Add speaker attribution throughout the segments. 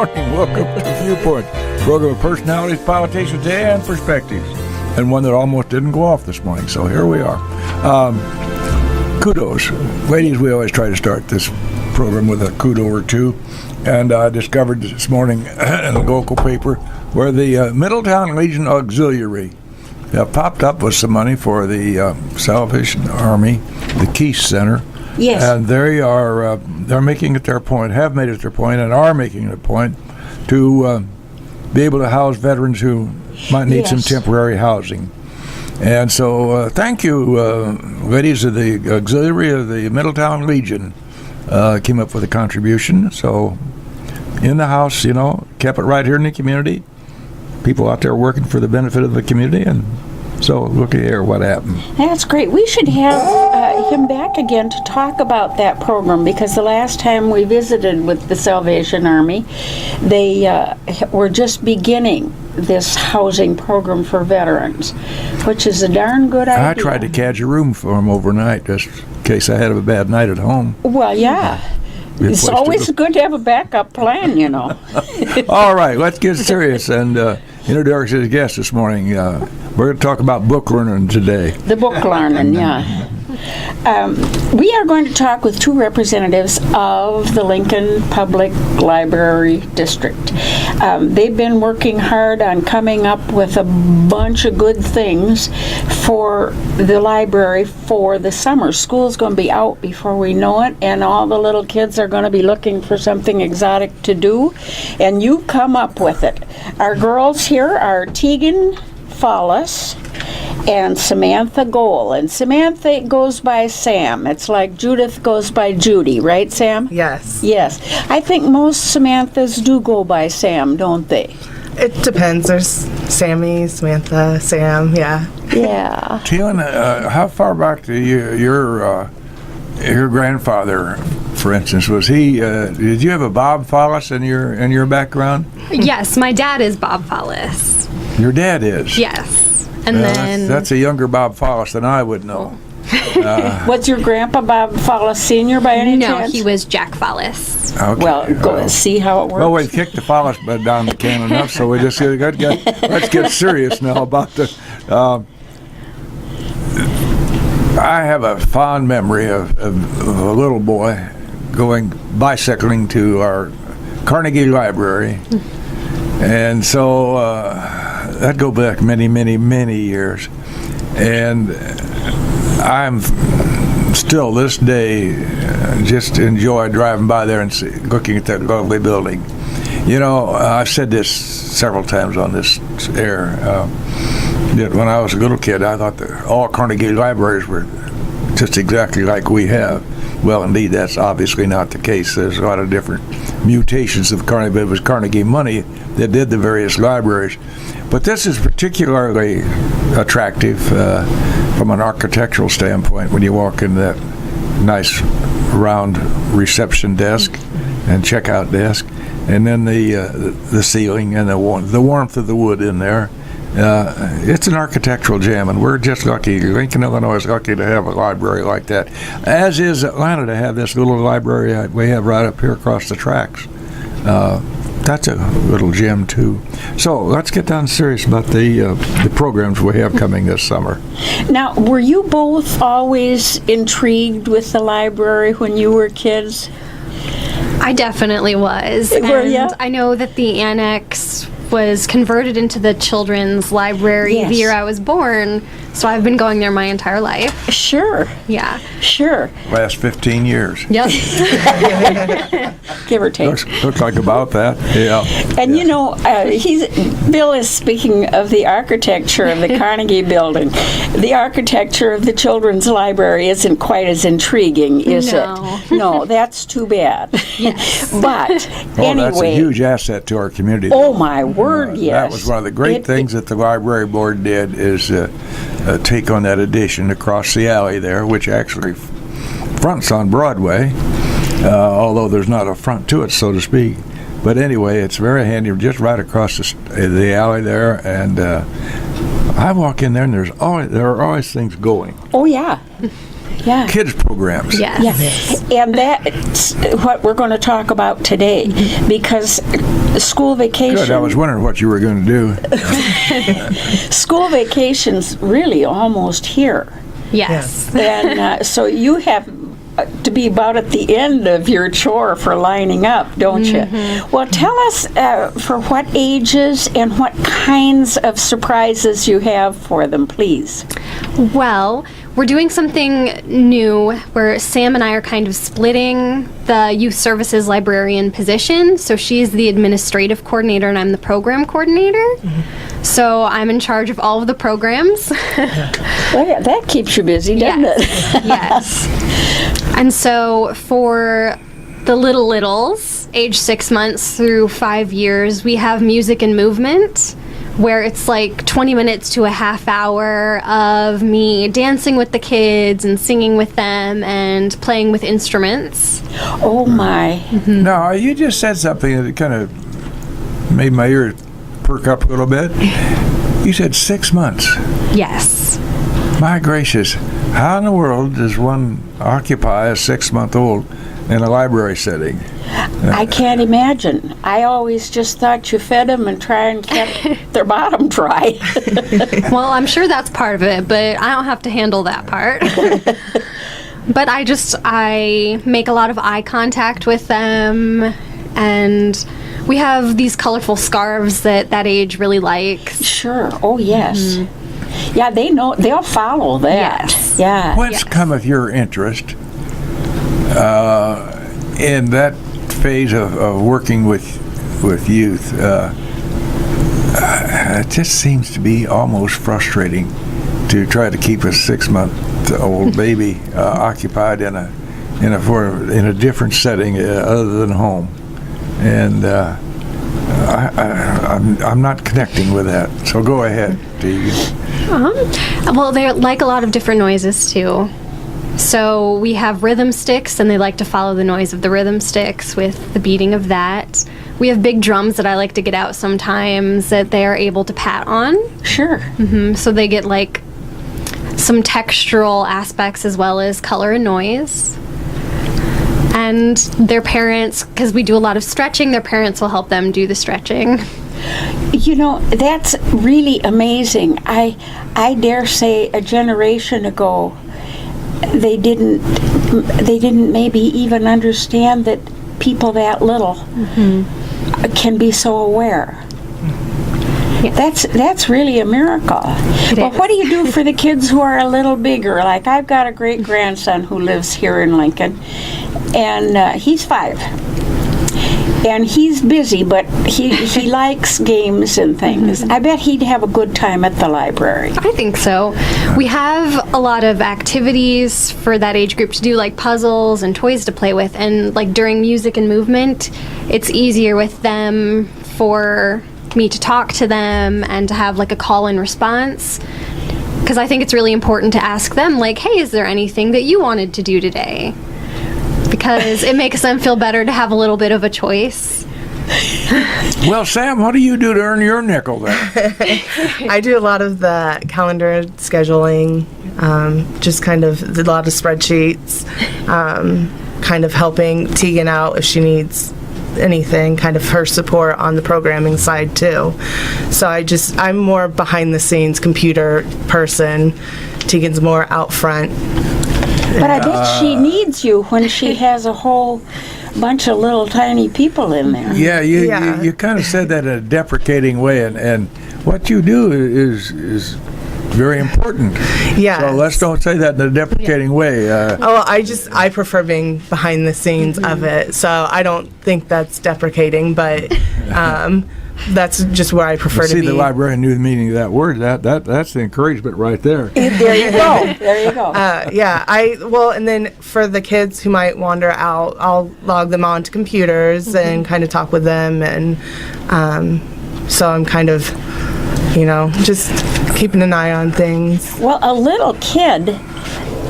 Speaker 1: morning. Welcome to Viewpoint, program of personalities, politicians, and perspectives. And one that almost didn't go off this morning, so here we are. Kudos. Ladies, we always try to start this program with a kudo or two. And I discovered this morning in the local paper where the Middletown Legion Auxiliary popped up with some money for the Salvation Army, the Keith Center.
Speaker 2: Yes.
Speaker 1: And they're making it their point, have made it their point, and are making it a point to be able to house veterans who might need some temporary housing. And so thank you, ladies of the Auxiliary of the Middletown Legion, came up with a contribution. So in the house, kept it right here in the community. People out there working for the benefit of the community, and so look here what happened.
Speaker 2: That's great. We should have him back again to talk about that program, because the last time we visited with the Salvation Army, they were just beginning this housing program for veterans, which is a darn good idea.
Speaker 1: I tried to catch a room for him overnight just in case I had a bad night at home.
Speaker 2: Well, yeah. It's always good to have a backup plan,
Speaker 1: All right, let's get serious and introduce our guest this morning. We're going to talk about book learning today.
Speaker 2: The book learning, yeah. We are going to talk with two representatives of the Lincoln Public Library District. They've been working hard on coming up with a bunch of good things for the library for the summer. School's going to be out before we know it, and all the little kids are going to be looking for something exotic to do, and you've come up with it. Our girls here are Tegan, Follis, and Samantha Gohl. And Samantha goes by Sam. It's like Judith goes by Judy, right, Sam?
Speaker 3: Yes.
Speaker 2: Yes. I think most Samanthas do go by Sam, don't they?
Speaker 3: It depends. There's Sammy, Samantha, Sam, yeah.
Speaker 2: Yeah.
Speaker 1: Tegan, how far back do your grandfather, for instance, was he? Did you have a Bob Follis in your background?
Speaker 4: Yes, my dad is Bob Follis.
Speaker 1: Your dad is?
Speaker 4: Yes. And then
Speaker 1: that's a younger Bob Follis than I would know.
Speaker 2: Was your grandpa Bob Follis Sr. by any chance?
Speaker 4: No, he was Jack Follis.
Speaker 1: Okay.
Speaker 2: Well, go see how it works.
Speaker 1: Well, we've kicked the Follis bed down the can enough, so we just let's get serious now about the. I have a fond memory of a little boy bicycling to our Carnegie Library, and so that go back many, many, many years, and I'm still this day just enjoy driving by there and looking at that lovely building. I've said this several times on this air. That when I was a little kid, I thought that all Carnegie libraries were just exactly like we have. Well, indeed, that's obviously not the case. There's a lot of different mutations of Carnegie, but it was Carnegie money that did the various libraries. But this is particularly attractive from an architectural standpoint when you walk in that nice round reception desk and checkout desk, and then the ceiling and the warmth of the wood in there. It's an architectural gem, and we're just lucky. Lincoln, Illinois is lucky to have a library like that, as is Atlanta to have this little library we have right up here across the tracks. That's a little gem, too. So let's get down serious about the programs we have coming this summer.
Speaker 2: Now, were you both always intrigued with the library when you were kids?
Speaker 4: I definitely was.
Speaker 2: Were you?
Speaker 4: And I know that the annex was converted into the children's library the year I was born, so I've been going there my entire life.
Speaker 2: Sure.
Speaker 4: Yeah.
Speaker 2: Sure.
Speaker 1: Last 15 years.
Speaker 4: Yep.
Speaker 2: Give or take.
Speaker 1: Looks like about that. Yeah.
Speaker 2: And Bill is speaking of the architecture of the Carnegie building. The architecture of the children's library isn't quite as intriguing, is it? No, that's too bad.
Speaker 4: Yes.
Speaker 2: But anyway.
Speaker 1: That's a huge asset to our community.
Speaker 2: Oh, my word, yes.
Speaker 1: That was one of the great things that the library board did is take on that addition across the alley there, which actually fronts on Broadway, although there's not a front to it, so to speak. But anyway, it's very handy, just right across the alley there, and I walk in there, and there are always things going.
Speaker 2: Oh, yeah. Yeah.
Speaker 1: kids programs.
Speaker 4: Yes.
Speaker 2: Yeah, and that's what we're going to talk about today, because school vacation.
Speaker 1: Good. I was wondering what you were going to do.
Speaker 2: School vacation's really almost here,
Speaker 4: Yes.
Speaker 2: and so you have to be about at the end of your chore for lining up, don't you? Well, tell us for what ages and what kinds of surprises you have for them, please.
Speaker 4: Well, we're doing something new where Sam and I are kind of splitting the youth services librarian position. So she's the administrative coordinator and I'm the program coordinator. So I'm in charge of all of the programs.
Speaker 2: Well, yeah, that keeps you busy, doesn't it?
Speaker 4: Yes. And so for the littles, age 6 months through 5 years, we have music and movement, where it's like 20 minutes to a half hour of me dancing with the kids and singing with them and playing with instruments.
Speaker 2: Oh, my.
Speaker 1: Now, you just said something that kind of made my ear perk up a little bit. You said 6 months.
Speaker 4: Yes.
Speaker 1: My gracious, how in the world does one occupy a 6-month-old in a library setting?
Speaker 2: I can't imagine. I always just thought you fed them and try and keep their bottom dry.
Speaker 4: Well, I'm sure that's part of it, but I don't have to handle that part. But I make a lot of eye contact with them, and we have these colorful scarves that age really likes.
Speaker 2: Sure. Oh, yes. Yeah, they know. They'll follow that.
Speaker 4: Yes.
Speaker 2: Yeah.
Speaker 1: What's come of your interest in that phase of working with youth? It just seems to be almost frustrating to try to keep a 6-month-old baby occupied in a different setting other than home, and I'm not connecting with that. So go ahead, Tegan.
Speaker 4: Well, they like a lot of different noises too. So we have rhythm sticks, and they like to follow the noise of the rhythm sticks with the beating of that. We have big drums that I like to get out sometimes that they are able to pat on.
Speaker 2: Sure.
Speaker 4: So they get like some textural aspects as well as color and noise. And their parents, because we do a lot of stretching, their parents will help them do the stretching.
Speaker 2: You know, that's really amazing. I dare say a generation ago, they didn't maybe even understand that people that little can be so aware.
Speaker 4: Yes.
Speaker 2: That's really a miracle. Well, what do you do for the kids who are a little bigger? Like, I've got a great grandson who lives here in Lincoln, and he's 5. And he's busy, but he likes games and things. I bet he'd have a good time at the library.
Speaker 4: I think so. We have a lot of activities for that age group to do, like puzzles and toys to play with. And like during music and movement, it's easier with them for me to talk to them and to have like a call and response. Because I think it's really important to ask them, like, hey, is there anything that you wanted to do today? Because it makes them feel better to have a little bit of a choice.
Speaker 1: Well, Sam, what do you do to earn your nickel then?
Speaker 3: I do a lot of the calendar scheduling, just kind of a lot of spreadsheets, kind of helping Tegan out if she needs anything, kind of her support on the programming side too. So I'm more behind the scenes computer person. Tegan's more out front.
Speaker 2: But I bet she needs you when she has a whole bunch of little tiny people in there.
Speaker 1: Yeah, you kind of said that in a deprecating way, and what you do is very important.
Speaker 3: Yeah.
Speaker 1: So let's don't say that in a deprecating way.
Speaker 3: I prefer being behind the scenes of it, so I don't think that's deprecating, but that's just where I prefer to be.
Speaker 1: See, the librarian knew the meaning of that word. That's the encouragement right there.
Speaker 2: There you go. There you go.
Speaker 3: And then for the kids who might wander out, I'll log them onto computers and kind of talk with them, and so I'm kind of, just keeping an eye on things.
Speaker 2: Well, a little kid,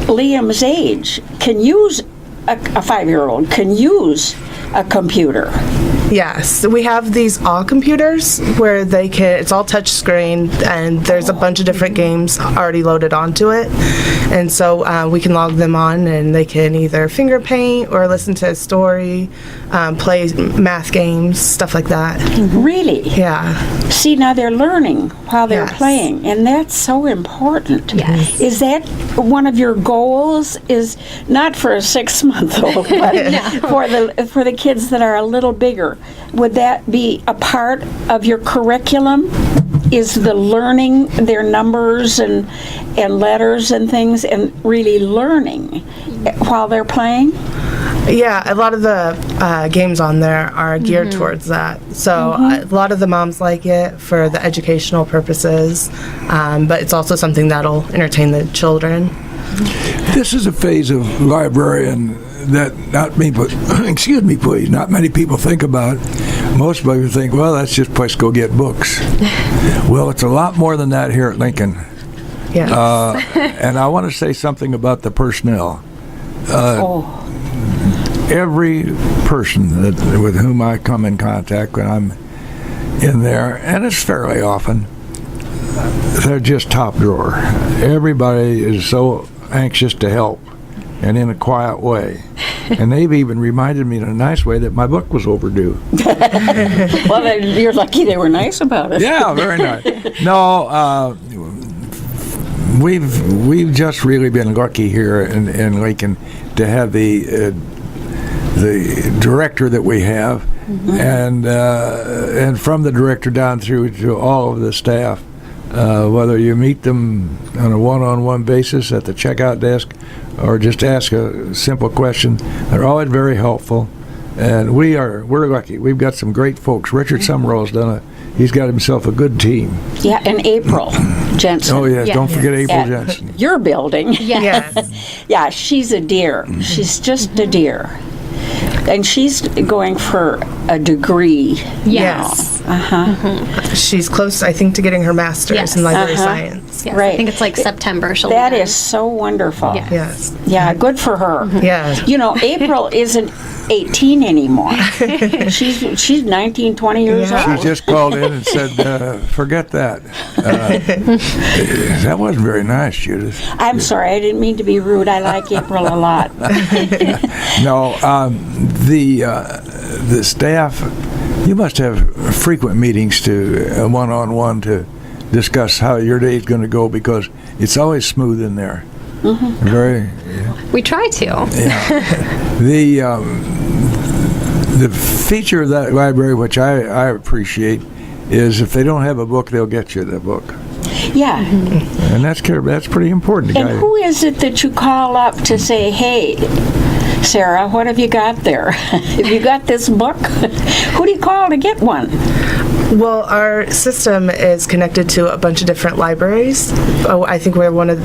Speaker 2: Liam's age, can use a 5-year-old can use a computer.
Speaker 3: Yes, we have these all computers where it's all touch screen, and there's a bunch of different games already loaded onto it. And so we can log them on, and they can either finger paint or listen to a story, play math games, stuff like that.
Speaker 2: Really?
Speaker 3: Yeah.
Speaker 2: See, now they're learning while they're
Speaker 3: Yes.
Speaker 2: playing, and that's so important.
Speaker 4: Yes.
Speaker 2: Is that one of your goals? Is not for a 6-month-old, but for the kids that are a little bigger? Would that be a part of your curriculum? Is the learning their numbers and letters and things, and really learning while they're playing?
Speaker 3: Yeah, a lot of the games on there are geared towards that. So a lot of the moms like it for the educational purposes, but it's also something that'll entertain the children.
Speaker 1: This is a phase of librarian that not many people think about. Most people think, well, that's just a place to go get books. Well, it's a lot more than that here at Lincoln.
Speaker 3: Yeah.
Speaker 1: And I want to say something about the personnel. Every person with whom I come in contact when I'm in there, and it's fairly often, they're just top drawer. Everybody is so anxious to help, and in a quiet way. And they've even reminded me in a nice way that my book was overdue.
Speaker 2: Well, you're lucky they were nice about it.
Speaker 1: Yeah, very nice. No, we've just really been lucky here in Lincoln to have the director that we have, and from the director down through to all of the staff, whether you meet them on a one-on-one basis at the checkout desk or just ask a simple question, they're always very helpful. And we're lucky. We've got some great folks. Richard Summerall's he's got himself a good team.
Speaker 2: Yeah, and April Jensen.
Speaker 1: Oh yes,
Speaker 4: Yes.
Speaker 1: don't forget April
Speaker 2: At
Speaker 1: Jensen.
Speaker 2: your building.
Speaker 3: Yes.
Speaker 2: Yeah, she's a dear. She's just a dear. And she's going for a degree.
Speaker 3: Yes.
Speaker 2: Uh-huh.
Speaker 3: She's close, I think, to getting her master's
Speaker 4: Yes.
Speaker 3: in library science.
Speaker 4: Yes,
Speaker 2: Right.
Speaker 4: I think it's like September. She'll
Speaker 2: That
Speaker 4: be done.
Speaker 2: is so wonderful.
Speaker 4: Yeah.
Speaker 3: Yes.
Speaker 2: Yeah, good for her.
Speaker 3: Yeah.
Speaker 2: You know, April isn't 18 anymore. She's 19, 20 years
Speaker 3: Yeah.
Speaker 2: old.
Speaker 1: She just called in and said, forget that. That wasn't very nice, Judith.
Speaker 2: I'm sorry, I didn't mean to be rude. I like April a lot.
Speaker 1: No, the staff, you must have frequent meetings to one-on-one to discuss how your day is going to go, because it's always smooth in there. Very,
Speaker 4: We try to.
Speaker 1: yeah. The feature of that library, which I appreciate, is if they don't have a book, they'll get you the book,
Speaker 2: Yeah.
Speaker 1: and that's pretty important.
Speaker 2: And who is it that you call up to say, hey, Sarah, what have you got there? Have you got this book? Who do you call to get one?
Speaker 3: Well, our system is connected to a bunch of different libraries. Oh, I think we're one of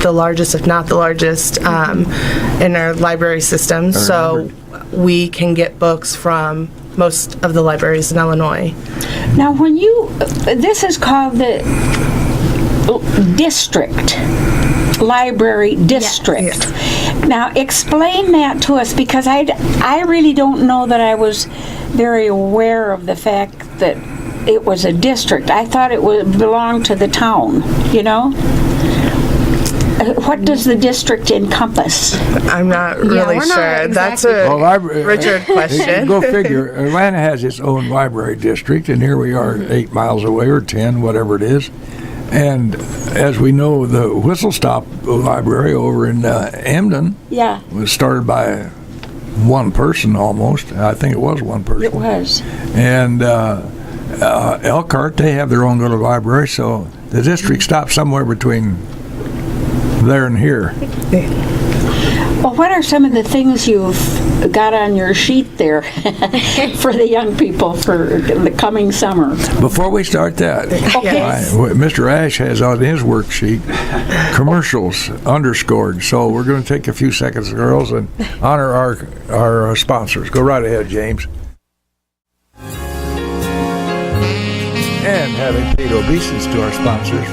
Speaker 3: the largest, if not the largest, in our library system. So we can get books from most of the libraries in Illinois.
Speaker 2: Now, this is called the district, library district. Now, explain that to us, because I really don't know that I was very aware of the fact that it was a district. I thought it belonged to the town, you know? What does the district encompass?
Speaker 3: I'm not really
Speaker 4: we're not
Speaker 3: sure. That's
Speaker 4: exactly-
Speaker 3: a Richard question.
Speaker 1: Go figure. Atlanta has its own library district, and here we are 8 miles away, or 10, whatever it is. And as we know, the Whistle Stop Library over in Emden
Speaker 2: Yeah,
Speaker 1: was started by one person almost. I think it was one person.
Speaker 2: it was.
Speaker 1: And Elkhart, they have their own little library, so the district stops somewhere between there and here.
Speaker 2: Well, what are some of the things you've got on your sheet there for the young people for the coming summer?
Speaker 1: Before we start that,
Speaker 2: Okay.
Speaker 1: what Mr. Ash has on his worksheet commercials underscored. So we're going to take a few seconds, girls, and honor our sponsors. Go right ahead, James. And having paid obeisance to our sponsors,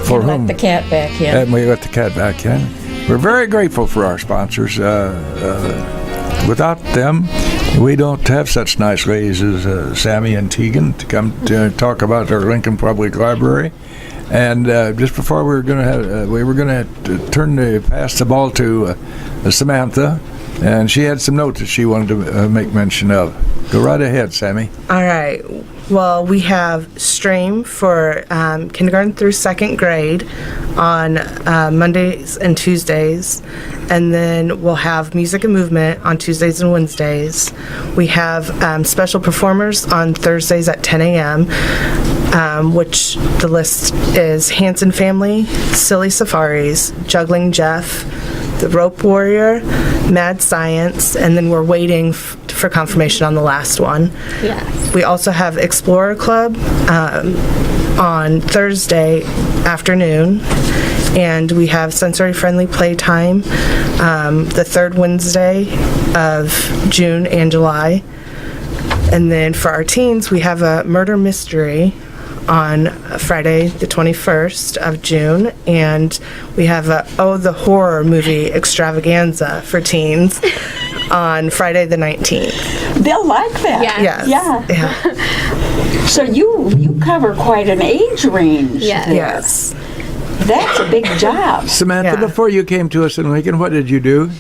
Speaker 1: for whom
Speaker 5: Let the cat back in.
Speaker 1: and we let the cat back in. We're very grateful for our sponsors. without them, we don't have such nice ladies as Sammy and Tegan to come to talk about our Lincoln Public Library. And just before we were going to pass the ball to Samantha, and she had some notes that she wanted to make mention of. Go right ahead, Sammy.
Speaker 3: All right. Well, we have Stream for kindergarten through second grade on Mondays and Tuesdays. And then we'll have Music and Movement on Tuesdays and Wednesdays. We have special performers on Thursdays at 10 a.m., which the list is Hanson Family, Silly Safaris, Juggling Jeff, The Rope Warrior, Mad Science, and then we're waiting for confirmation on the last one.
Speaker 4: Yes.
Speaker 3: We also have Explorer Club on Thursday afternoon, and we have Sensory Friendly Playtime the third Wednesday of June and July. And then for our teens, we have a Murder Mystery on Friday the 21st of June, and we have the Horror Movie Extravaganza for teens on Friday the 19th.
Speaker 2: They'll like that.
Speaker 4: Yeah.
Speaker 3: Yes.
Speaker 2: Yeah. So you cover quite an age range.
Speaker 4: Yes.
Speaker 2: there.
Speaker 3: Yes.
Speaker 2: That's a big job.
Speaker 1: Samantha,
Speaker 3: Yeah.
Speaker 1: before you came to us in Lincoln, what did you do?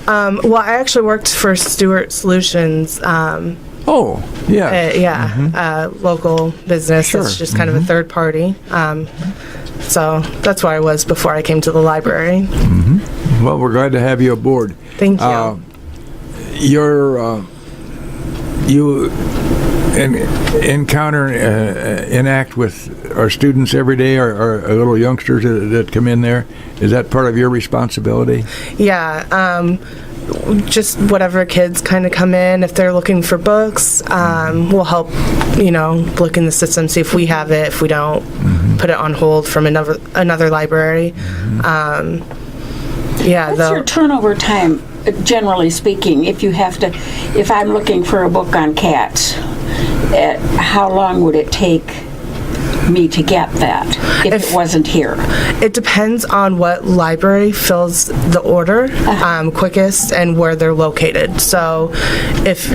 Speaker 3: Well, I actually worked for Stewart Solutions.
Speaker 1: Oh, yeah.
Speaker 3: Local business.
Speaker 1: Sure.
Speaker 3: It's just kind of a third party. So that's where I was before I came to the library.
Speaker 1: Well, we're glad to have you aboard.
Speaker 3: Thank you.
Speaker 1: You encounter, interact with our students every day, our little youngsters that come in there. Is that part of your responsibility?
Speaker 3: Yeah. Just whatever kids kind of come in, if they're looking for books, we'll help, look in the system, see if we have it. If we don't, put it on hold from another library.
Speaker 2: What's your turnover time, generally speaking, if I'm looking for a book on cats, how long would it take me to get that if it wasn't here?
Speaker 3: It depends on what library fills the order quickest and where they're located. So if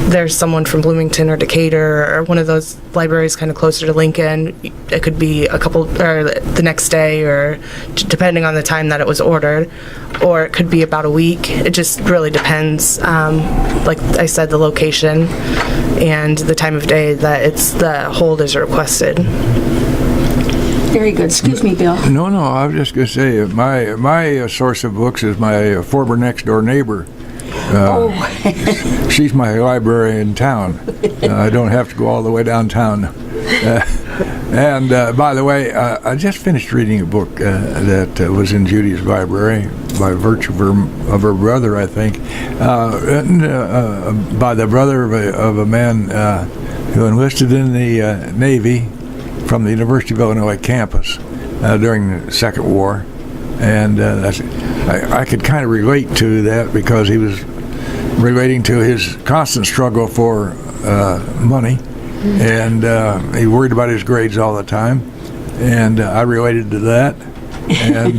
Speaker 3: there's someone from Bloomington or Decatur or one of those libraries kind of closer to Lincoln, it could be the next day, or depending on the time that it was ordered, or it could be about a week. It just really depends, like I said, the location and the time of day that the hold is requested.
Speaker 2: Very good. Excuse me, Bill.
Speaker 1: No, I was just going to say, my source of books is my former next-door neighbor. She's my library in town. I don't have to go all the way downtown. And by the way, I just finished reading a book that was in Judy's library by virtue of her brother, I think, written by the brother of a man who enlisted in the Navy from the University of Illinois campus during the Second War. And I could kind of relate to that because he was relating to his constant struggle for money. And he worried about his grades all the time, and I related to that. And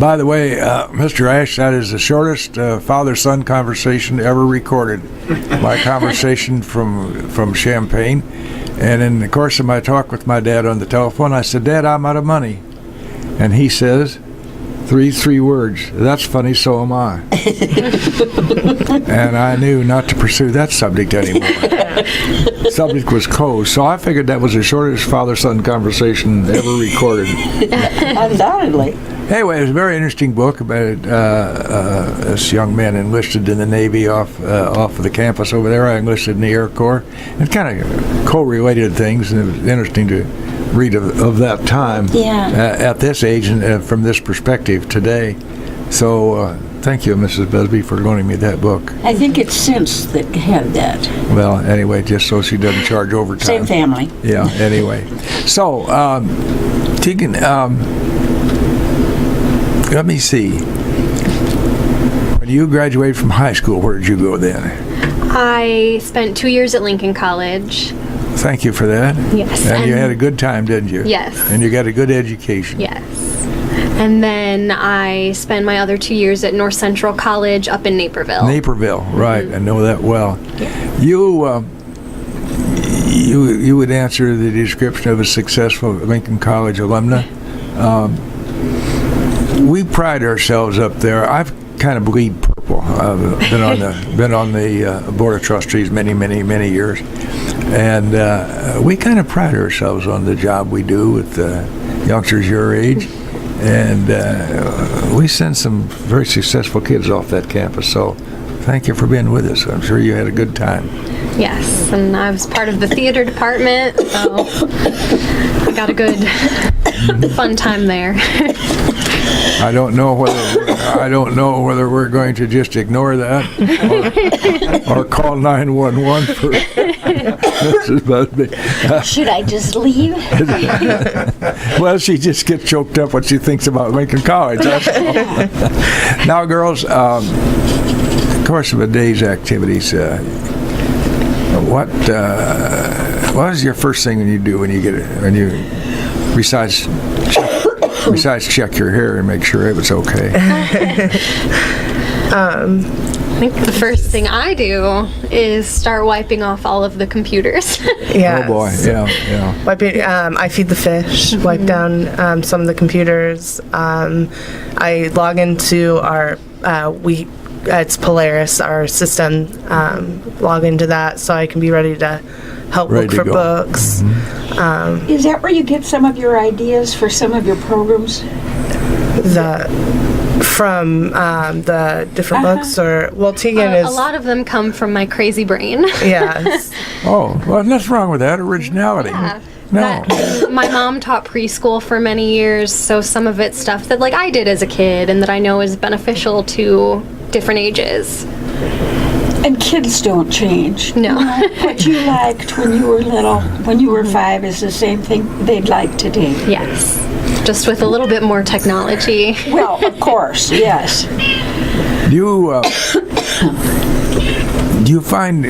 Speaker 1: by the way, Mr. Ash, that is the shortest father-son conversation ever recorded. My conversation from Champaign. And in the course of my talk with my dad on the telephone, I said, "Dad, I'm out of money." And he says, three words, "That's funny, so am I." And I knew not to pursue that subject anymore. Subject was closed, so I figured that was the shortest father-son conversation ever recorded.
Speaker 2: Undoubtedly.
Speaker 1: Anyway, it was a very interesting book about this young man enlisted in the Navy off of the campus over there. I enlisted in the Air Corps. It's kind of co-related things, and it was interesting to read of that time at this age and from this perspective today. So thank you, Mrs. Busby, for loaning me that book.
Speaker 2: I think it's since that had that.
Speaker 1: Well, anyway, just so she doesn't charge overtime.
Speaker 2: Same family.
Speaker 1: Yeah, anyway. So, Tegan, let me see. When you graduated from high school, where did you go then?
Speaker 4: I spent 2 years at Lincoln College.
Speaker 1: Thank you for that.
Speaker 4: Yes.
Speaker 1: And you had a good time, didn't you?
Speaker 4: Yes.
Speaker 1: And you got a good education.
Speaker 4: Yes. And then I spent my other 2 years at North Central College up in Naperville.
Speaker 1: Naperville, right? I know that well. You would answer the description of a successful Lincoln College alumna. We pride ourselves up there. I've kind of bleed purple. I've been on the board of trustees many years, and we kind of pride ourselves on the job we do with youngsters your age, and we send some very successful kids off that campus. So, thank you for being with us. I'm sure you had a good time.
Speaker 4: Yes, and I was part of the theater department, so I got a good, fun time there.
Speaker 1: I don't know whether we're going to just ignore that or call 911 for Mrs. Busby.
Speaker 2: Should I just leave?
Speaker 1: Well, she just gets choked up when she thinks about Lincoln College. That's all. Now, girls, of course, of a day's activities. What is your first thing you do when you besides check your hair and make sure it was okay?
Speaker 4: I think the first thing I do is start wiping off all of the computers.
Speaker 3: Yeah.
Speaker 1: Oh boy, yeah.
Speaker 3: Wiping, I feed the fish, wipe down some of the computers. I log into our, it's Polaris, our system, log into that so I can be ready to help look for books.
Speaker 1: Mm-hmm.
Speaker 2: Is that where you get some of your ideas for some of your programs?
Speaker 3: From the different books, or Tegan is
Speaker 4: a lot of them come from my crazy brain.
Speaker 3: Yes.
Speaker 1: Oh, well, nothing wrong with that. Originality.
Speaker 4: Yeah.
Speaker 1: No.
Speaker 4: My mom taught preschool for many years, so some of it's stuff that I did as a kid and that I know is beneficial to different ages.
Speaker 2: And kids don't change.
Speaker 4: No.
Speaker 2: What you liked when you were little, when you were 5, is the same thing they'd like today.
Speaker 4: Yes. Just with a little bit more technology.
Speaker 2: Well, of course, yes.
Speaker 1: Do you find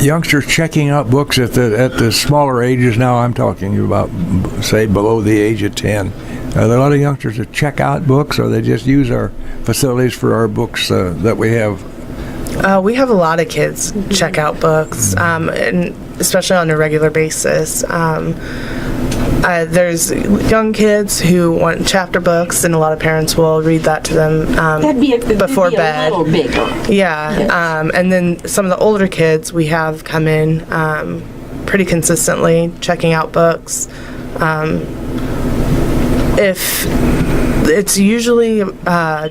Speaker 1: youngsters checking out books at the smaller ages now? I'm talking about, say, below the age of 10. Are there a lot of youngsters that check out books, or they just use our facilities for our books that we have?
Speaker 3: We have a lot of kids check out books, and especially on a regular basis. There's young kids who want chapter books, and a lot of parents will read that to them before bed.
Speaker 2: A little bigger.
Speaker 3: Yeah, yes. And then some of the older kids we have come in pretty consistently checking out books. If it's usually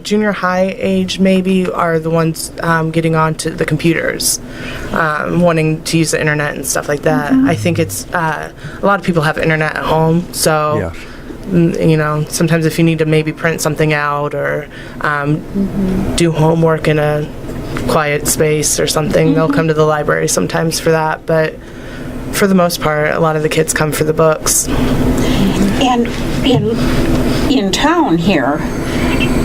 Speaker 3: junior high age, maybe, are the ones getting onto the computers, wanting to use the internet and stuff like that. Mm-hmm. I think it's a lot of people have internet at home, so yes. Sometimes if you need to maybe print something out or do homework in a quiet space or something, they'll come to the library sometimes for that. But for the most part, a lot of the kids come for the books.
Speaker 2: And in town here,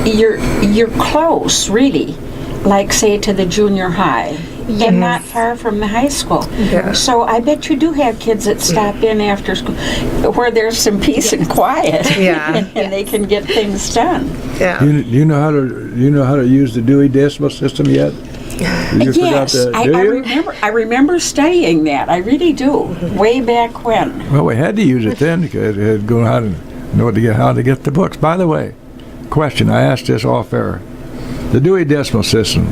Speaker 2: you're close, really, like, say, to the junior high, and not far from the high school.
Speaker 3: Yeah.
Speaker 2: So I bet you do have kids that stop in after school where there's some peace and quiet, and they can get things done.
Speaker 3: Yeah.
Speaker 1: You know how to use the Dewey Decimal System yet?
Speaker 2: Yes, I remember studying that. I really do, way back when.
Speaker 1: Well, we had to use it then because it had gone how to know how to get the books. By the way, question, I asked this off air. The Dewey Decimal System,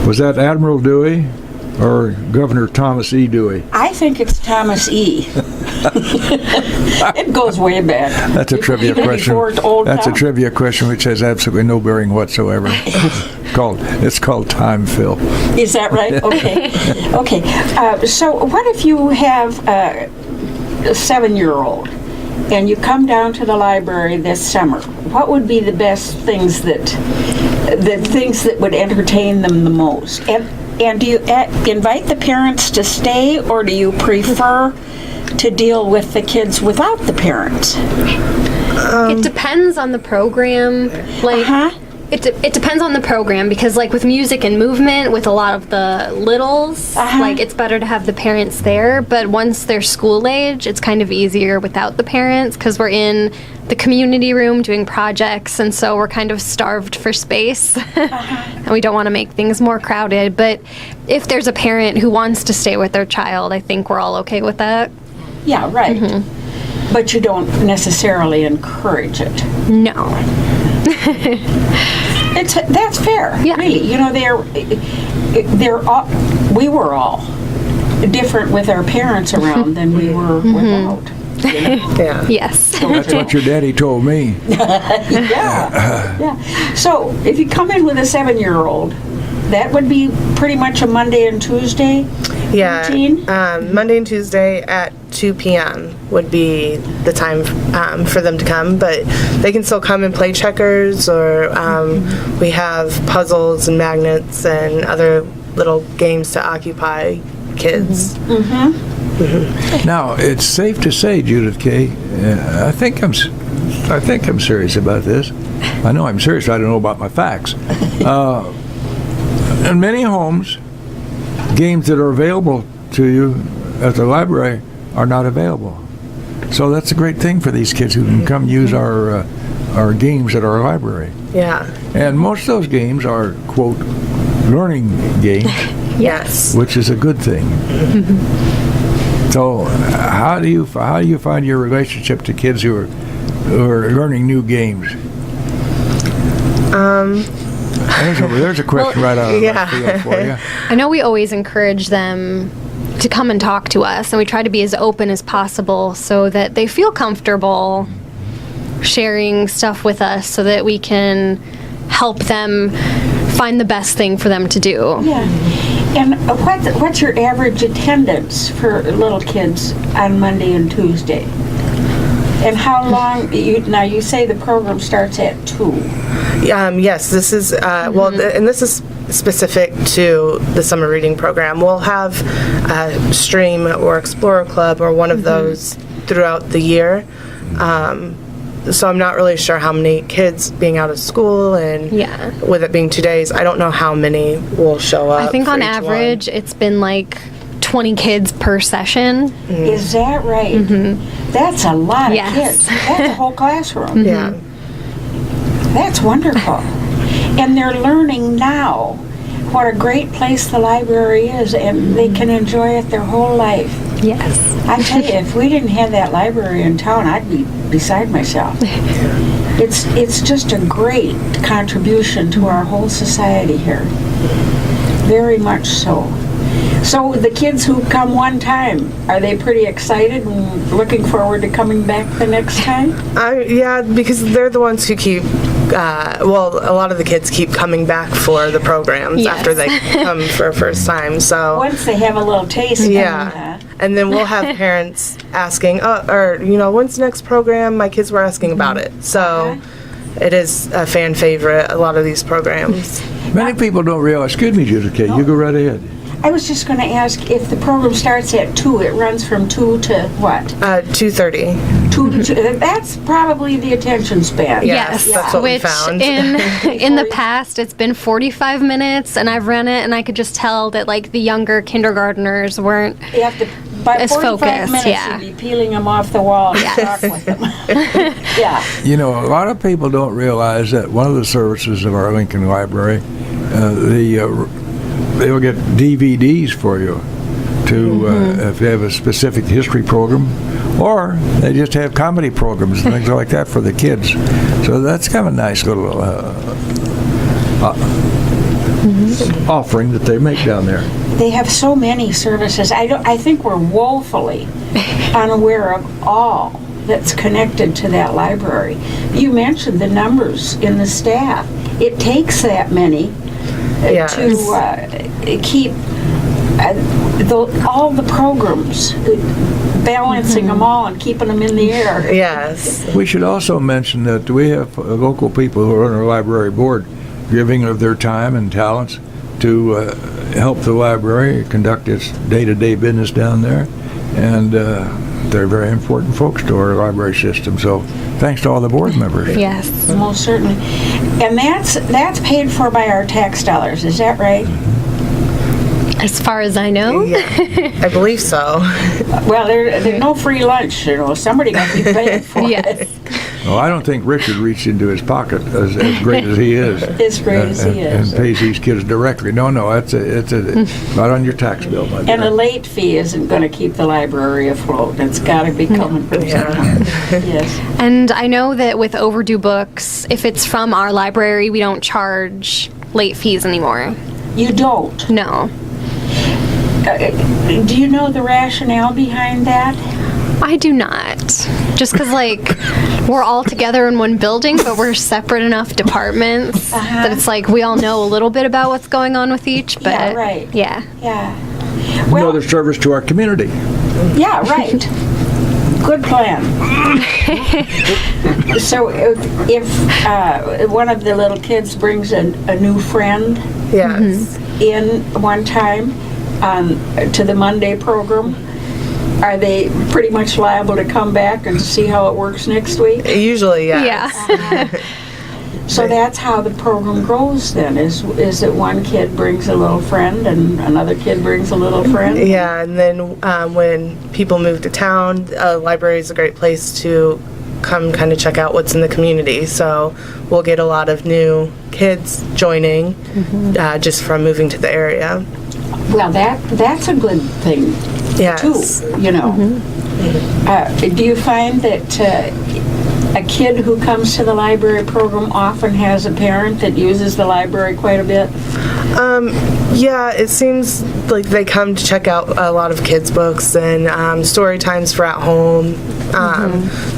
Speaker 1: was that Admiral Dewey or Governor Thomas E. Dewey?
Speaker 2: I think it's Thomas E. It goes way back.
Speaker 1: That's a trivia question. That's a trivia question which has absolutely no bearing whatsoever. It's called time fill.
Speaker 2: Is that right? Okay. Okay. So what if you have a 7-year-old and you come down to the library this summer? What would be the best things that would entertain them the most? And do you invite the parents to stay, or do you prefer to deal with the kids without the parents?
Speaker 4: It depends on the program. It depends on the program, because like with music and movement, with a lot of the littles, like it's better to have the parents there. But once they're school age, it's kind of easier without the parents, because we're in the community room doing projects, and so we're kind of starved for space, and we don't want to make things more crowded. But if there's a parent who wants to stay with their child, I think we're all okay with that.
Speaker 2: Yeah, right. But you don't necessarily encourage it.
Speaker 4: No.
Speaker 2: That's fair.
Speaker 4: Yeah.
Speaker 2: Really, you know, they're all, we were all different with our parents around than we were without. You know?
Speaker 3: Yeah.
Speaker 4: Yes.
Speaker 1: That's what your daddy told me.
Speaker 2: Yeah. So if you come in with a 7-year-old, that would be pretty much a Monday and Tuesday routine?
Speaker 3: Monday and Tuesday at 2 p.m. would be the time for them to come, but they can still come and play checkers, or we have puzzles and magnets and other little games to occupy kids.
Speaker 1: Now, it's safe to say, Judith K., I think I'm serious about this. I know I'm serious. I don't know about my facts. In many homes, games that are available to you at the library are not available. So that's a great thing for these kids who can come use our games at our library.
Speaker 3: Yeah.
Speaker 1: And most of those games are, quote, learning games,
Speaker 3: Yes.
Speaker 1: which is a good thing. So how do you find your relationship to kids who are learning new games? There's a question right out of left field for you.
Speaker 4: I know we always encourage them to come and talk to us, and we try to be as open as possible so that they feel comfortable sharing stuff with us, so that we can help them find the best thing for them to do.
Speaker 2: Yeah. And what's your average attendance for little kids on Monday and Tuesday? And how long, now you say the program starts at 2.
Speaker 3: Yes, this is, and this is specific to the summer reading program. We'll have Stream or Explorer Club or one of those throughout the year. So I'm not really sure how many kids being out of school, and with it being 2 days, I don't know how many will show up.
Speaker 4: I think
Speaker 3: for
Speaker 4: on
Speaker 3: each
Speaker 4: average, it's been like 20 kids per session.
Speaker 2: Is that right? That's a lot of kids. That's a whole classroom.
Speaker 3: Yeah.
Speaker 2: That's wonderful. And they're learning now what a great place the library is, and they can enjoy it their whole life.
Speaker 4: Yes.
Speaker 2: I tell you, if we didn't have that library in town, I'd be beside myself. It's just a great contribution to our whole society here. Very much so. So the kids who come one time, are they pretty excited and looking forward to coming back the next time?
Speaker 3: Yeah, because they're the ones who keep, a lot of the kids keep coming back for the programs after they come for a first time. So
Speaker 2: once they have a little taste.
Speaker 3: And then we'll have parents asking, when's the next program? My kids were asking about it. So it is a fan favorite, a lot of these programs.
Speaker 1: Many people don't realize, excuse me, Judith K., you go right ahead.
Speaker 2: I was just going to ask, if the program starts at 2, it runs from 2 to what?
Speaker 3: 2:30.
Speaker 2: 2 to 2. That's probably the attention span.
Speaker 3: Yes, that's what we
Speaker 4: which
Speaker 3: found.
Speaker 4: in the past it's been 45 minutes, and I've run it, and I could just tell that like the younger kindergartners weren't
Speaker 2: You have to, by
Speaker 4: as
Speaker 2: 45
Speaker 4: focused.
Speaker 2: minutes, you'd be peeling them off the wall and talk with them.
Speaker 1: You know, a lot of people don't realize that one of the services of our Lincoln Library, they'll get DVDs for you to if you have a specific history program, or they just have comedy programs and things like that for the kids. So that's kind of a nice little offering that they make down there.
Speaker 2: They have so many services. I think we're woefully unaware of all that's connected to that library. You mentioned the numbers in the staff. It takes that many to keep all the programs, balancing them all and keeping them in the air.
Speaker 3: Yes.
Speaker 1: We should also mention that we have local people who are on our library board giving of their time and talents to help the library conduct its day-to-day business down there. And they're very important folks to our library system. So thanks to all the board members.
Speaker 4: Yes.
Speaker 2: Most certainly. And that's paid for by our tax dollars, is that right?
Speaker 4: As far as I know.
Speaker 3: Yeah, I believe so.
Speaker 2: Well, there's no free lunch, somebody got to be paying for
Speaker 4: Yes.
Speaker 2: it.
Speaker 1: Well, I don't think Richard reached into his pocket as great as he is.
Speaker 2: As great as he is.
Speaker 1: And pays these kids directly. No, it's not on your tax bill, my dear.
Speaker 2: And a late fee isn't going to keep the library afloat. It's got to be coming from somewhere. Yes.
Speaker 4: And I know that with overdue books, if it's from our library, we don't charge late fees anymore.
Speaker 2: You don't.
Speaker 4: No.
Speaker 2: Do you know the rationale behind that?
Speaker 4: I do not. Just because, we're all together in one building, but we're separate enough departments that it's we all know a little bit about what's going on with each, but...
Speaker 2: Yeah, right.
Speaker 4: Yeah.
Speaker 2: Yeah.
Speaker 1: Another service to our community.
Speaker 2: Yeah, right. Good plan. So if one of the little kids brings a new friend
Speaker 3: Yes.
Speaker 2: in one time to the Monday program, are they pretty much liable to come back and see how it works next week?
Speaker 3: Usually, yeah.
Speaker 4: Yeah.
Speaker 2: So that's how the program grows then, is that one kid brings a little friend and another kid brings a little friend?
Speaker 3: Yeah, and then when people move to town, library is a great place to come kind of check out what's in the community. So we'll get a lot of new kids joining just from moving to the area.
Speaker 2: Well, that's a good thing,
Speaker 3: Yes.
Speaker 2: too, Do you find that a kid who comes to the library program often has a parent that uses the library quite a bit?
Speaker 3: Yeah, it seems like they come to check out a lot of kids' books and story times for at home.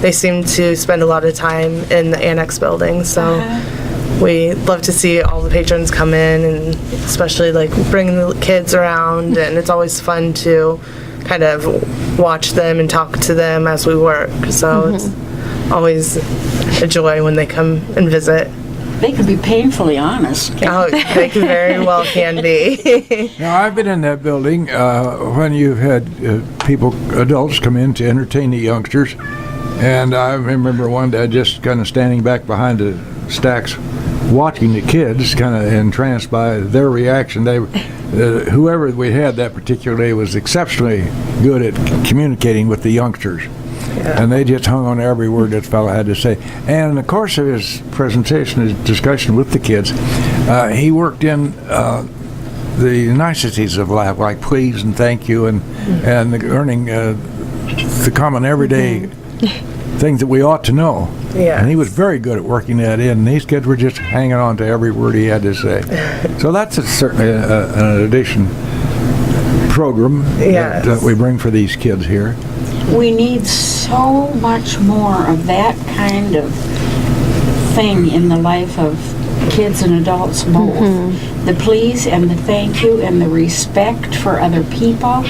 Speaker 3: They seem to spend a lot of time in the annex building, so we love to see all the patrons come in, and especially bringing the kids around, and it's always fun to kind of watch them and talk to them as we work. So it's always a joy when they come and visit.
Speaker 2: They can be painfully honest.
Speaker 3: Oh, they can very well can be.
Speaker 1: Now, I've been in that building when you've had adults come in to entertain the youngsters, and I remember one day just kind of standing back behind the stacks watching the kids, kind of entranced by their reaction. Whoever we had that particular day was exceptionally good at communicating with the youngsters. Yeah. And they just hung on every word that fellow had to say. And in the course of his presentation, his discussion with the kids, he worked in the niceties of life, like please and thank you, and learning the common everyday things that we ought to know. Yeah. And he was very good at working that in. And these kids were just hanging on to every word he had to say. So that's certainly an addition program that we bring for these kids here.
Speaker 2: We need so much more of that kind of thing in the life of kids and adults both. The please and the thank you and the respect for other people.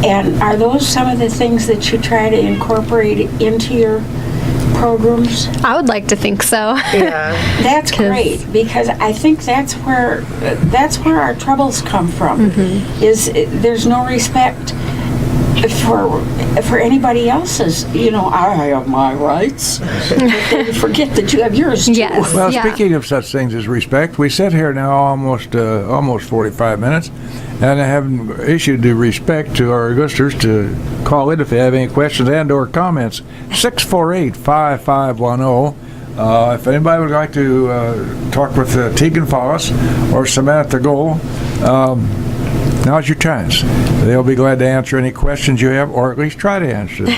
Speaker 2: And are those some of the things that you try to incorporate into your programs?
Speaker 4: I would like to think so.
Speaker 3: Yeah.
Speaker 2: That's great, because I think that's where our troubles come from. Is there's no respect for anybody else's. I have my rights, but they forget that you have yours too.
Speaker 4: Yes.
Speaker 1: Well, speaking of such things as respect, we sit here now almost 45 minutes, and I have issued the respect to our listeners to call in if they have any questions and or comments. 648-5510. If anybody would like to talk with Tegan Follis or Samantha Gohl, now's your chance. They'll be glad to answer any questions you have, or at least try to answer them.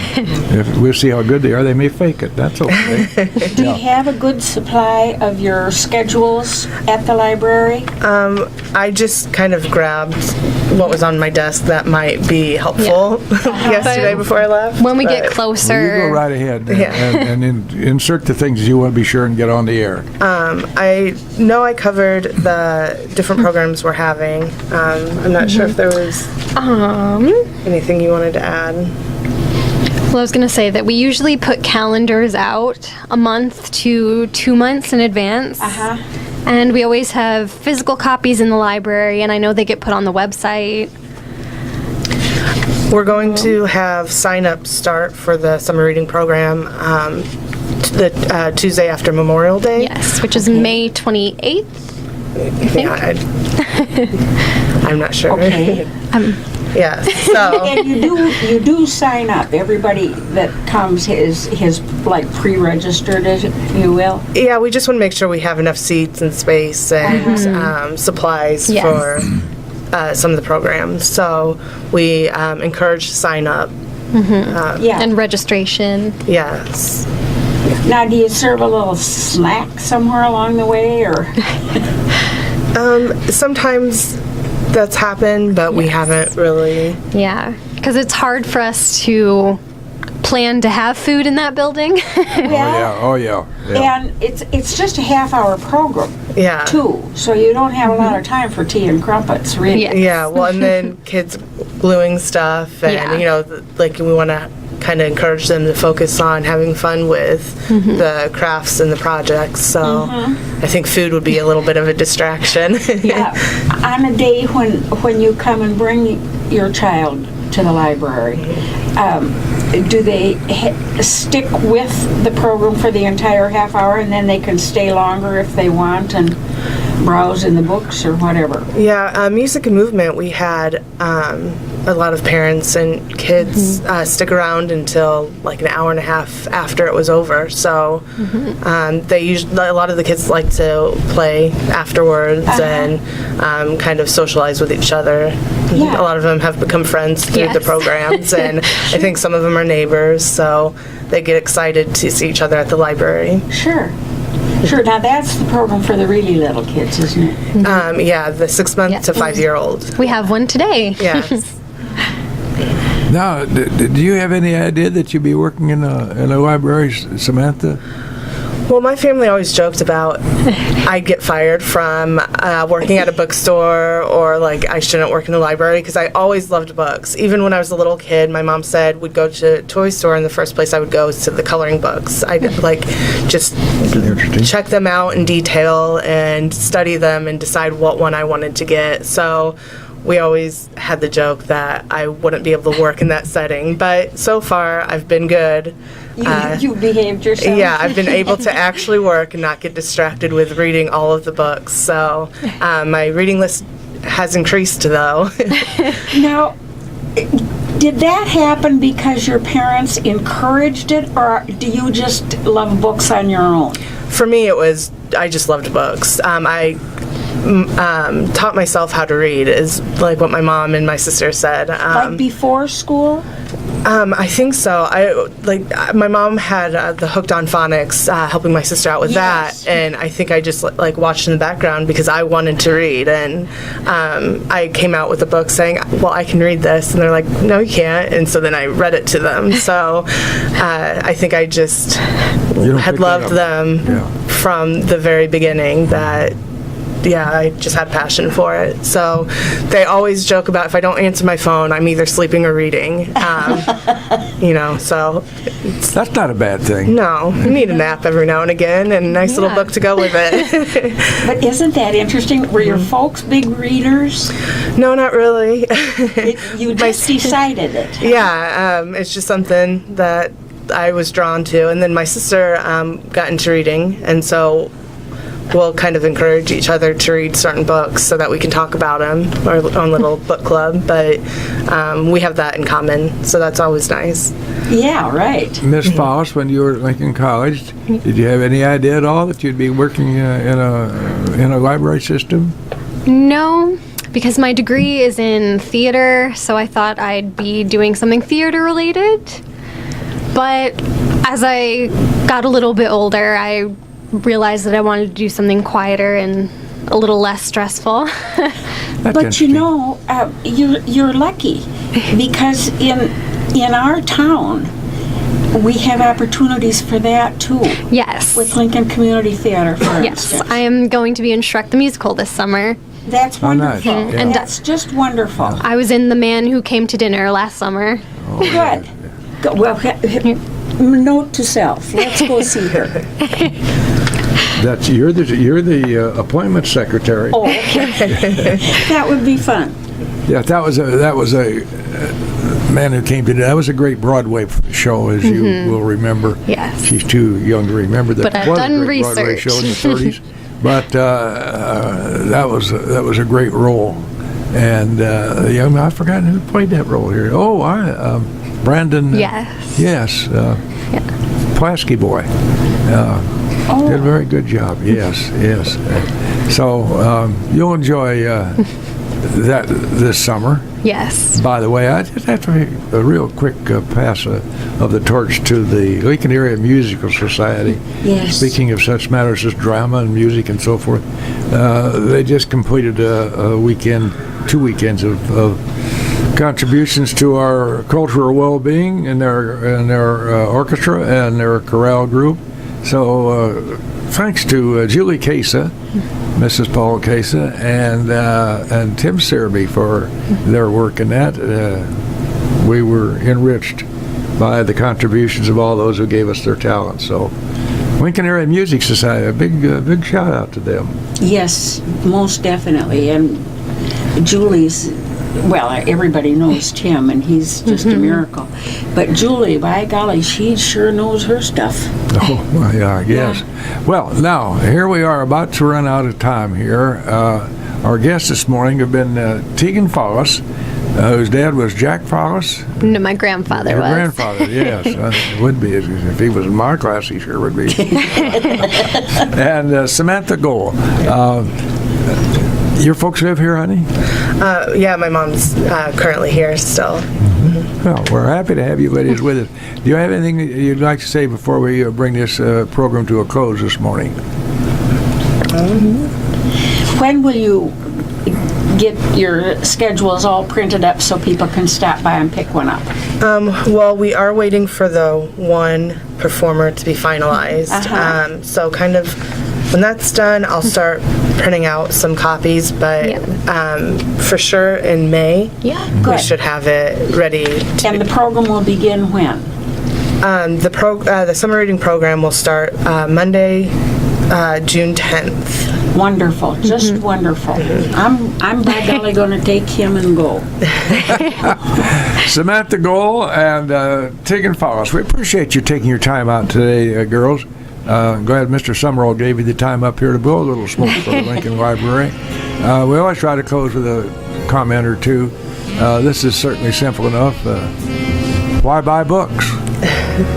Speaker 1: If we'll see how good they are, they may fake it. That's okay.
Speaker 2: Do you have a good supply of your schedules at the library?
Speaker 3: I just kind of grabbed what was on my desk that might be helpful yesterday before I left.
Speaker 4: When we get closer.
Speaker 1: Well, you go right ahead and insert the things you want to be sure and get on the air.
Speaker 3: I know I covered the different programs we're having. I'm not sure if there was anything you wanted to add.
Speaker 4: Well, I was going to say that we usually put calendars out a month to 2 months in advance. And we always have physical copies in the library, and I know they get put on the website.
Speaker 3: We're going to have sign-up start for the summer reading program the Tuesday after Memorial Day.
Speaker 4: Yes, which is May 28th.
Speaker 3: Yeah, I'm not sure.
Speaker 2: Okay.
Speaker 3: Yeah, so.
Speaker 2: And you do sign up. Everybody that comes is like pre-registered, if you will.
Speaker 3: Yeah, we just want to make sure we have enough seats and space and supplies
Speaker 4: Yes.
Speaker 3: for some of the programs. So we encourage sign up.
Speaker 2: Yeah.
Speaker 4: And registration.
Speaker 3: Yes.
Speaker 2: Now, do you serve a little snack somewhere along the way, or?
Speaker 3: Sometimes that's happened, but we haven't really.
Speaker 4: Yeah, because it's hard for us to plan to have food in that building.
Speaker 1: Oh yeah.
Speaker 2: And it's just a half-hour program,
Speaker 3: Yeah.
Speaker 2: too, so you don't have a lot of time for tea and crumpets, really.
Speaker 4: Yeah.
Speaker 3: Yeah, well, and then kids gluing stuff, and
Speaker 4: Yeah.
Speaker 3: like we want to kind of encourage them to focus on having fun with the crafts and the projects. So I think food would be a little bit of a distraction.
Speaker 2: On a day when you come and bring your child to the library, do they stick with the program for the entire half hour, and then they can stay longer if they want and browse in the books or whatever?
Speaker 3: Yeah, music and movement, we had a lot of parents and kids stick around until like an hour and a half after it was over. So a lot of the kids like to play afterwards and kind of socialize with each other.
Speaker 2: Yeah.
Speaker 3: A lot of them have become friends through the
Speaker 4: Yes.
Speaker 3: programs, and I think some of them are neighbors, so they get excited to see each other at the library.
Speaker 2: Sure. Now, that's the program for the really little kids, isn't it?
Speaker 3: Yeah, the 6-month
Speaker 4: Yeah.
Speaker 3: to 5-year-old.
Speaker 4: We have one today.
Speaker 3: Yes.
Speaker 1: Now, do you have any idea that you'd be working in a library, Samantha?
Speaker 3: Well, my family always joked about I'd get fired from working at a bookstore, or like I shouldn't work in the library, because I always loved books. Even when I was a little kid, my mom said we'd go to a toy store, and the first place I would go was to the coloring books. I'd like just check them out in detail and study them and decide what one I wanted to get. So we always had the joke that I wouldn't be able to work in that setting, but so far I've been good.
Speaker 2: You behaved yourself.
Speaker 3: Yeah, I've been able to actually work and not get distracted with reading all of the books. So my reading list has increased, though.
Speaker 2: Now, did that happen because your parents encouraged it, or do you just love books on your own?
Speaker 3: For me, I just loved books. I taught myself how to read, is like what my mom and my sister said.
Speaker 2: Like before school?
Speaker 3: I think so. My mom had the Hooked on Phonics, helping my sister out with
Speaker 2: Yes.
Speaker 3: that, and I think I just like watched in the background because I wanted to read, and I came out with a book saying, "Well, I can read this," and they're like, "No, you can't," and so then I read it to them. So I think I just had loved them from the very beginning. That. Yeah, I just had passion for it. So they always joke about if I don't answer my phone, I'm either sleeping or reading. So
Speaker 1: That's not a bad thing.
Speaker 3: no, you need a nap every now and again, and a nice little book to go with it.
Speaker 2: But isn't that interesting? Were your folks big readers?
Speaker 3: No, not really.
Speaker 2: You just decided it.
Speaker 3: Yeah, it's just something that I was drawn to, and then my sister got into reading, and so we'll kind of encourage each other to read certain books so that we can talk about them, our own little book club, but we have that in common, so that's always nice.
Speaker 2: Yeah, right.
Speaker 1: Miss Follis, when you were at Lincoln College, did you have any idea at all that you'd be working in a library system?
Speaker 4: No, because my degree is in theater, so I thought I'd be doing something theater related. But as I got a little bit older, I realized that I wanted to do something quieter and a little less stressful.
Speaker 1: That's
Speaker 2: But
Speaker 1: interesting.
Speaker 2: you're lucky because in our town we have opportunities for that too.
Speaker 4: Yes.
Speaker 2: With Lincoln Community Theater, for
Speaker 4: Yes,
Speaker 2: instance.
Speaker 4: I am going to be in Shrek the Musical this summer.
Speaker 2: That's
Speaker 1: Oh, nice.
Speaker 2: wonderful.
Speaker 1: Yeah.
Speaker 4: And
Speaker 2: That's just wonderful.
Speaker 4: I was in The Man Who Came to Dinner last summer.
Speaker 2: Good. Well, note to self. Let's go see her.
Speaker 1: That's you're the appointment secretary.
Speaker 2: Oh, okay. That would be fun.
Speaker 1: Yeah, that was a man who came to that was a great Broadway show, as you will remember.
Speaker 4: Yes.
Speaker 1: She's too young to remember that.
Speaker 4: But I've
Speaker 1: was
Speaker 4: done
Speaker 1: a great Broadway
Speaker 4: research.
Speaker 1: show in the 30s. But that was a great role, and the young man, I've forgotten who played that role here. Oh, Brandon.
Speaker 4: Yes.
Speaker 1: Yes. Plasky boy. Did a very good job. Yes. So you'll enjoy that this summer.
Speaker 4: Yes.
Speaker 1: By the way, I just have to make a real quick pass of the torch to the Lincoln Area Musical Society.
Speaker 2: Yes.
Speaker 1: Speaking of such matters as drama and music and so forth, they just completed a weekend, 2 weekends of contributions to our cultural well-being in their orchestra and their chorale group. So thanks to Julie Casa, Mrs. Paul Casa, and Tim Serby for their work in that. We were enriched by the contributions of all those who gave us their talent. So Lincoln Area Music Society, a big shout out to them.
Speaker 2: Yes, most definitely. And Julie's, well, everybody knows Tim, and he's just a miracle. But Julie, by golly, she sure knows her stuff.
Speaker 1: Oh, well, yeah, I guess. Well, now, here we are about to run out of time here. Our guests this morning have been Tegan Follis, whose dad was Jack Follis.
Speaker 4: No, my grandfather
Speaker 1: Your
Speaker 4: was.
Speaker 1: grandfather, yes. It would be. If he was in my class, he sure would be. And Samantha Gohl. Your folks live here, honey?
Speaker 3: Yeah, my mom's currently here still.
Speaker 1: Well, we're happy to have you ladies with us. Do you have anything that you'd like to say before we bring this program to a close this morning?
Speaker 2: When will you get your schedules all printed up so people can stop by and pick one up?
Speaker 3: Well, we are waiting for the one performer to be finalized. So kind of when that's done, I'll start printing out some copies, but for sure in May, we
Speaker 2: Good.
Speaker 3: should have it ready.
Speaker 2: And the program will begin when?
Speaker 3: The summer reading program will start Monday, June 10th.
Speaker 2: Wonderful, just wonderful. I'm by golly going to take him and go.
Speaker 1: Samantha Gohl and Tegan Follis, we appreciate you taking your time out today, girls. Glad Mr. Summerall gave you the time up here to blow a little smoke for the Lincoln Library. We always try to close with a comment or two. This is certainly simple enough. Why buy books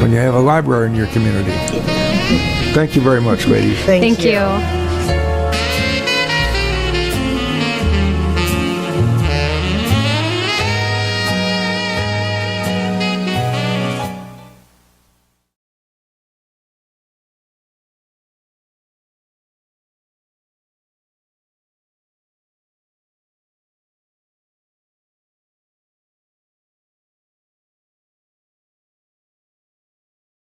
Speaker 1: when you have a library in your community? Thank you very much, ladies.
Speaker 3: Thank
Speaker 4: Thank you.